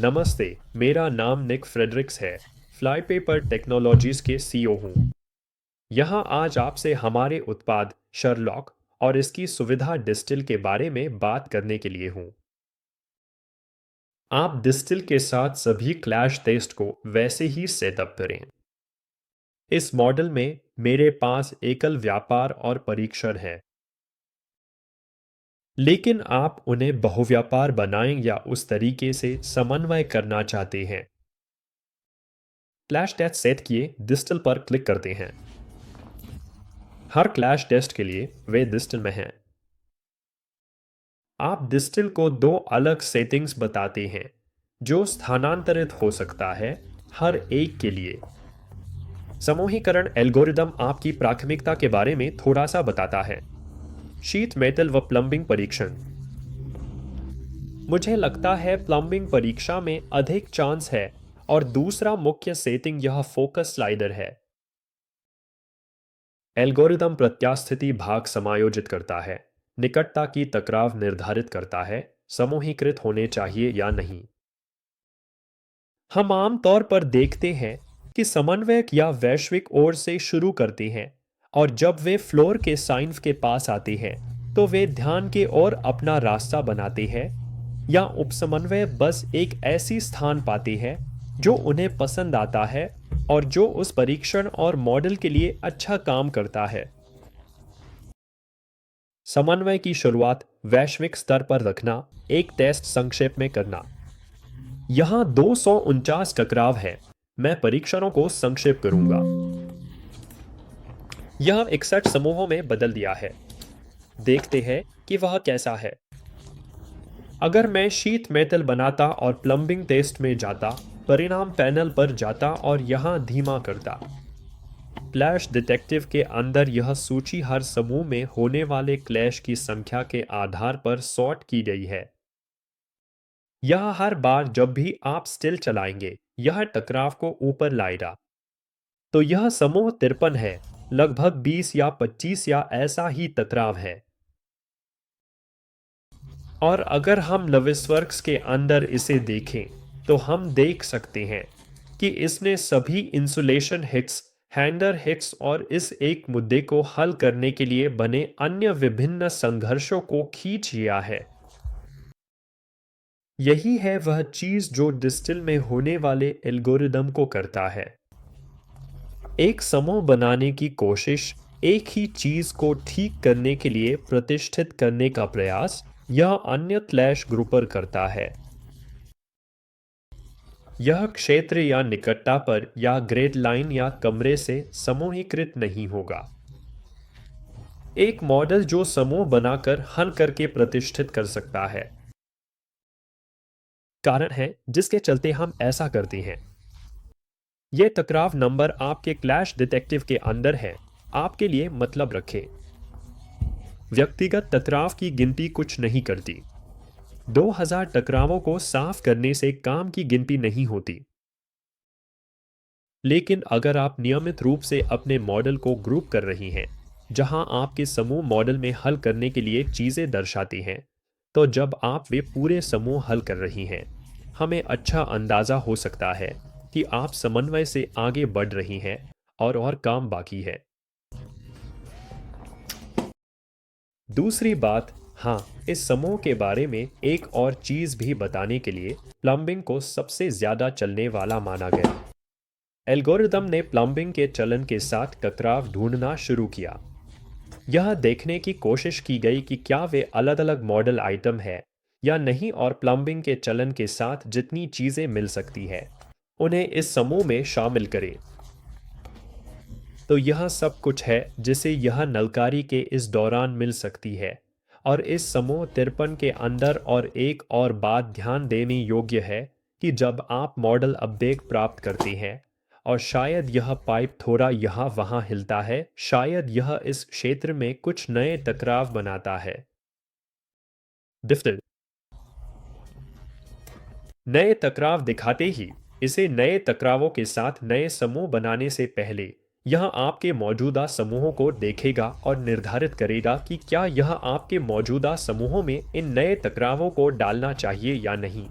नमस्ते, मेरा नाम निक फ्रेडरिक्स है। फ्लाईपेपर टेक्नोलॉजीज के सीईओ हूँ। यहाँ आज आपसे हमारे उत्पाद शर्लॉक और इसकी सुविधा डिस्टिल के बारे में बात करने के लिए हूँ। आप डिस्टिल के साथ सभी क्लैश टेस्ट को वैसे ही सेटअप करें। इस मॉडल में मेरे पास एकल व्यापार और परीक्षण है, लेकिन आप उन्हें बहुव्यापार बनाएं या उस तरीके से समन्वय करना चाहते हैं। क्लैश टेस्ट सेट किए डिस्टिल पर क्लिक करते हैं। हर क्लैश टेस्ट के लिए वे डिस्टिल में हैं। आप डिस्टिल को दो अलग सेटिंग्स बताते हैं जो स्थानांतरित हो सकता है हर एक के लिए। समूहीकरण एल्गोरिदम आपकी प्राथमिकता के बारे में थोड़ा सा बताता है। शीट मेटल व प्लम्बिंग परीक्षण। मुझे लगता है प्लम्बिंग परीक्षा में अधिक चांस है और दूसरा मुख्य सेटिंग यह फोकस स्लाइडर है। एल्गोरिदम प्रत्यास्थिति भाग समायोजित करता है, निकटता की टकराव निर्धारित करता है, समूहीकृत होने चाहिए या नहीं। हम आमतौर पर देखते हैं कि समन्वयक या वैश्विक ओर से शुरू करते हैं और जब वे फ्लोर के साइंस के पास आते हैं तो वे ध्यान के ओर अपना रास्ता बनाते हैं या उपसमन्वय बस एक ऐसी स्थान पाते हैं जो उन्हें पसंद आता है और जो उस परीक्षण और मॉडल के लिए अच्छा काम करता है। समन्वय की शुरुआत वैश्विक स्तर पर रखना, एक टेस्ट संक्षेप में करना। यहां 249 टकराव है। मैं परीक्षणों को संक्षेप करूंगा। यह 61 समूहों में बदल दिया है। देखते हैं कि वह कैसा है। अगर मैं शीट मेटल बनाता और प्लम्बिंग टेस्ट में जाता, परिणाम पैनल पर जाता और यहां धीमा करता। क्लैश डिटेक्टिव के अंदर यह सूची हर समूह में होने वाले क्लैश की संख्या के आधार पर सॉर्ट की गई है। यह हर बार जब भी आप स्टिल चलाएंगे यह टकराव को ऊपर लाएगा। तो यह समूह 53 है, लगभग 20 या 25 या ऐसा ही टकराव है। और अगर हम लविसवर्क्स के अंदर इसे देखें तो हम देख सकते हैं कि इसने सभी इंसुलेशन हिट्स, हैंडर हिट्स और इस एक मुद्दे को हल करने के लिए बने अन्य विभिन्न संघर्षों को खींच लिया है। यही है वह चीज जो डिस्टिल में होने वाले एल्गोरिदम को करता है। एक समूह बनाने की कोशिश, एक ही चीज को ठीक करने के लिए प्रतिष्ठित करने का प्रयास, यह अन्य क्लैश ग्रुपर करता है। यह क्षेत्र या निकटता पर या ग्रेड लाइन या कमरे से समूहीकृत नहीं होगा। एक मॉडल जो समूह बनाकर हल करके प्रतिष्ठित कर सकता है। कारण है जिसके चलते हम ऐसा करते हैं। यह टकराव नंबर आपके क्लैश डिटेक्टिव के अंदर है, आपके लिए मतलब रखें। व्यक्तिगत टकराव की गिनती कुछ नहीं करती। 2000 टकरावों को साफ करने से काम की गिनती नहीं होती। लेकिन अगर आप नियमित रूप से अपने मॉडल को ग्रुप कर रही हैं, जहां आपके समूह मॉडल में हल करने के लिए चीजें दर्शाती हैं, तो जब आप वे पूरे समूह हल कर रही हैं, हमें अच्छा अंदाजा हो सकता है कि आप समन्वय से आगे बढ़ रही हैं और काम बाकी है। दूसरी बात, हाँ, इस समूह के बारे में एक और चीज भी बताने के लिए प्लम्बिंग को सबसे ज्यादा चलने वाला माना गया। एल्गोरिदम ने प्लम्बिंग के चलन के साथ टकराव ढूंढना शुरू किया। यह देखने की कोशिश की गई कि क्या वे अलग अलग मॉडल आइटम है या नहीं और प्लम्बिंग के चलन के साथ जितनी चीजें मिल सकती है उन्हें इस समूह में शामिल करें। तो यह सब कुछ है जिसे यह नलकारी के इस दौरान मिल सकती है और इस समूह 53 के अंदर। और एक और बात ध्यान देने योग्य है कि जब आप मॉडल अपडेट प्राप्त करते हैं और शायद यह पाइप थोड़ा यहाँ वहाँ हिलता है, शायद यह इस क्षेत्र में कुछ नए टकराव बनाता है। डिफरेंट नए टकराव दिखाते ही इसे नए टकरावों के साथ नए समूह बनाने से पहले यह आपके मौजूदा समूहों को देखेगा और निर्धारित करेगा कि क्या यह आपके मौजूदा समूहों में इन नए टकरावों को डालना चाहिए या नहीं।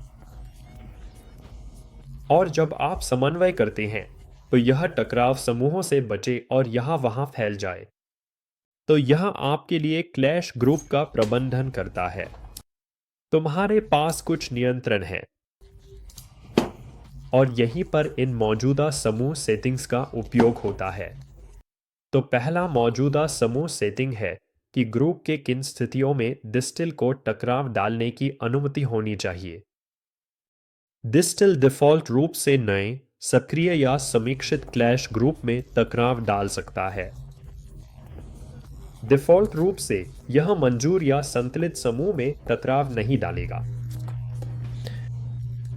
और जब आप समन्वय करते हैं तो यह टकराव समूहों से बचे और यहाँ वहाँ फैल जाए। तो यह आपके लिए क्लैश ग्रुप का प्रबंधन करता है। तुम्हारे पास कुछ नियंत्रण है और यहीं पर इन मौजूदा समूह सेटिंग्स का उपयोग होता है। तो पहला मौजूदा समूह सेटिंग है कि ग्रुप के किन स्थितियों में डिस्टिल को टकराव डालने की अनुमति होनी चाहिए। डिस्टिल डिफ़ॉल्ट रूप से नए, सक्रिय या समीक्षित क्लैश ग्रुप में टकराव डाल सकता है। डिफ़ॉल्ट रूप से यह मंजूर या संतुलित समूह में टकराव नहीं डालेगा।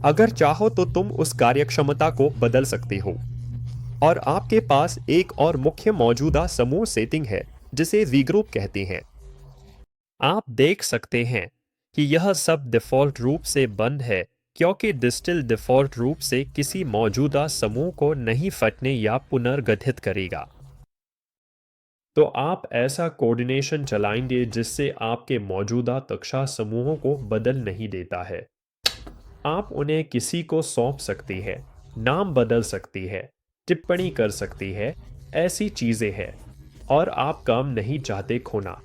अगर चाहो तो तुम उस कार्यक्षमता को बदल सकते हो और आपके पास एक और मुख्य मौजूदा समूह सेटिंग है जिसे रीग्रुप कहते हैं। आप देख सकते हैं कि यह सब डिफ़ॉल्ट रूप से बंद है क्योंकि डिस्टिल डिफ़ॉल्ट रूप से किसी मौजूदा समूह को नहीं फटने या पुनर्गठित करेगा। तो आप ऐसा कोऑर्डिनेशन चलाएंगे जिससे आपके मौजूदा कक्षा समूहों को बदल नहीं देता है। आप उन्हें किसी को सौंप सकती है, नाम बदल सकती है, टिप्पणी कर सकती है, ऐसी चीजें हैं और आप काम नहीं चाहते खोना।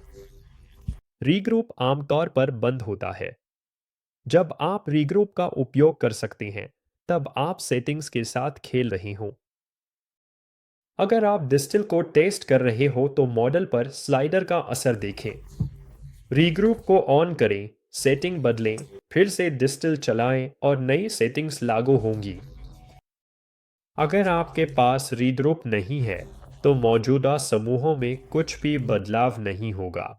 रीग्रुप आमतौर पर बंद होता है। जब आप रीग्रुप का उपयोग कर सकते हैं तब आप सेटिंग्स के साथ खेल रहे हो। अगर आप डिस्टिल को टेस्ट कर रहे हो तो मॉडल पर स्लाइडर का असर देखें। रीग्रुप को ऑन करें, सेटिंग बदलें, फिर से डिस्टिल चलाएं और नई सेटिंग्स लागू होंगी। अगर आपके पास रीग्रुप नहीं है तो मौजूदा समूहों में कुछ भी बदलाव नहीं होगा।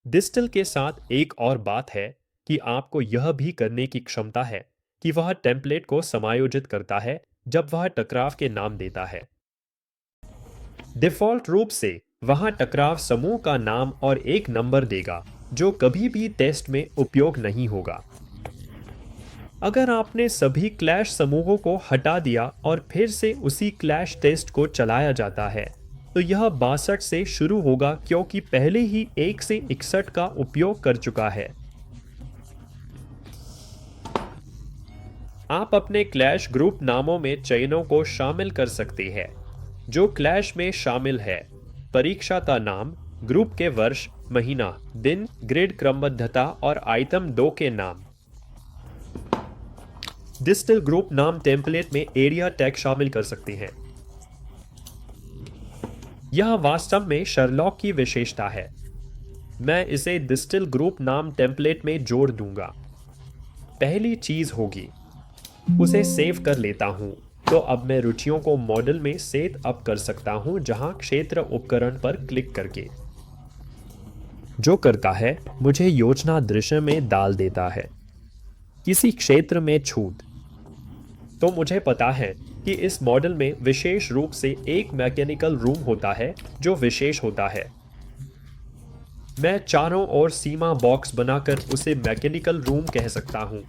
डिस्टिल के साथ एक और बात है कि आपको यह भी करने की क्षमता है कि वह टेम्पलेट को समायोजित करता है जब वह टकराव के नाम देता है। डिफ़ॉल्ट रूप से वहां टकराव समूह का नाम और एक नंबर देगा जो कभी भी टेस्ट में उपयोग नहीं होगा। अगर आपने सभी क्लैश समूहों को हटा दिया और फिर से उसी क्लैश टेस्ट को चलाया जाता है तो यह 62 से शुरू होगा क्योंकि पहले ही 1 से 61 का उपयोग कर चुका है। आप अपने क्लैश ग्रुप नामों में चयनों को शामिल कर सकते हैं जो क्लैश में शामिल है। परीक्षा का नाम, ग्रुप के वर्ष, महीना, दिन, ग्रिड क्रमबद्धता और आइटम 2 के नाम। डिस्टिल ग्रुप नाम टेम्पलेट में एरिया टैग शामिल कर सकते हैं। यह वास्तव में शर्लॉक की विशेषता है। मैं इसे डिस्टिल ग्रुप नाम टेम्पलेट में जोड़ दूंगा। पहली चीज होगी, उसे सेव कर लेता हूं तो अब मैं रुचियों को मॉडल में सेट अप कर सकता हूं जहां क्षेत्र उपकरण पर क्लिक करके जो करता है मुझे योजना दृश्य में डाल देता है। किसी क्षेत्र में छूट तो मुझे पता है कि इस मॉडल में विशेष रूप से एक मैकेनिकल रूम होता है जो विशेष होता है। मैं चारों ओर सीमा बॉक्स बनाकर उसे मैकेनिकल रूम कह सकता हूं।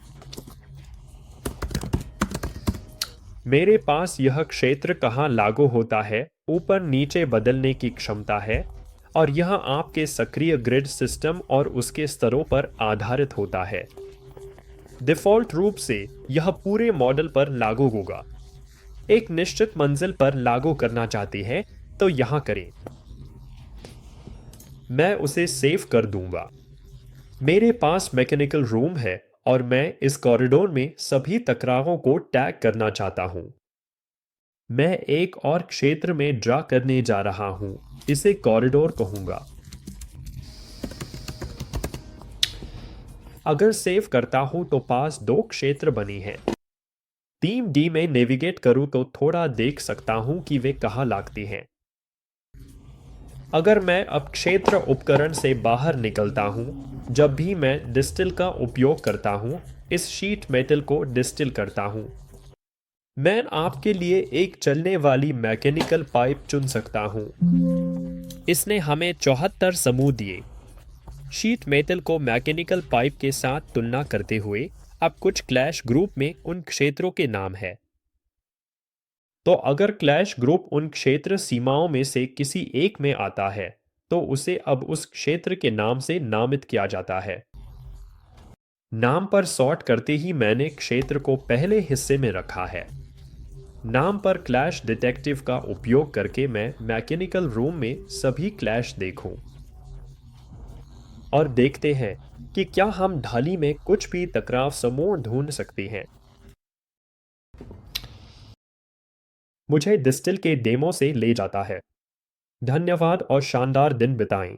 मेरे पास यह क्षेत्र कहाँ लागू होता है ऊपर नीचे बदलने की क्षमता है और यह आपके सक्रिय ग्रिड सिस्टम और उसके स्तरों पर आधारित होता है। डिफ़ॉल्ट रूप से यह पूरे मॉडल पर लागू होगा। एक निश्चित मंजिल पर लागू करना चाहते हैं तो यहां करें। मैं उसे सेव कर दूंगा। मेरे पास मैकेनिकल रूम है और मैं इस कॉरिडोर में सभी टकरावों को टैग करना चाहता हूं। मैं एक और क्षेत्र में ड्रा करने जा रहा हूं, इसे कॉरिडोर कहूंगा। अगर सेव करता हूं तो पास 2 क्षेत्र बने हैं। 3D में नेविगेट करूं तो थोड़ा देख सकता हूं कि वे कहां लगते हैं। अगर मैं अब क्षेत्र उपकरण से बाहर निकलता हूं, जब भी मैं डिस्टिल का उपयोग करता हूं, इस शीट मेटल को डिस्टिल करता हूं। मैं आपके लिए एक चलने वाली मैकेनिकल पाइप चुन सकता हूं। इसने हमें 74 समूह दिए। शीट मेटल को मैकेनिकल पाइप के साथ तुलना करते हुए अब कुछ क्लैश ग्रुप में उन क्षेत्रों के नाम है। तो अगर क्लैश ग्रुप उन क्षेत्र सीमाओं में से किसी एक में आता है तो उसे अब उस क्षेत्र के नाम से नामित किया जाता है। नाम पर सॉर्ट करते ही मैंने क्षेत्र को पहले हिस्से में रखा है। नाम पर क्लैश डिटेक्टिव का उपयोग करके मैं मैकेनिकल रूम में सभी क्लैश देखूं और देखते हैं कि क्या हम ढाली में कुछ भी टकराव समूह ढूंढ सकते हैं। मुझे डिस्टिल के डेमो से ले जाता है। धन्यवाद और शानदार दिन बिताएं।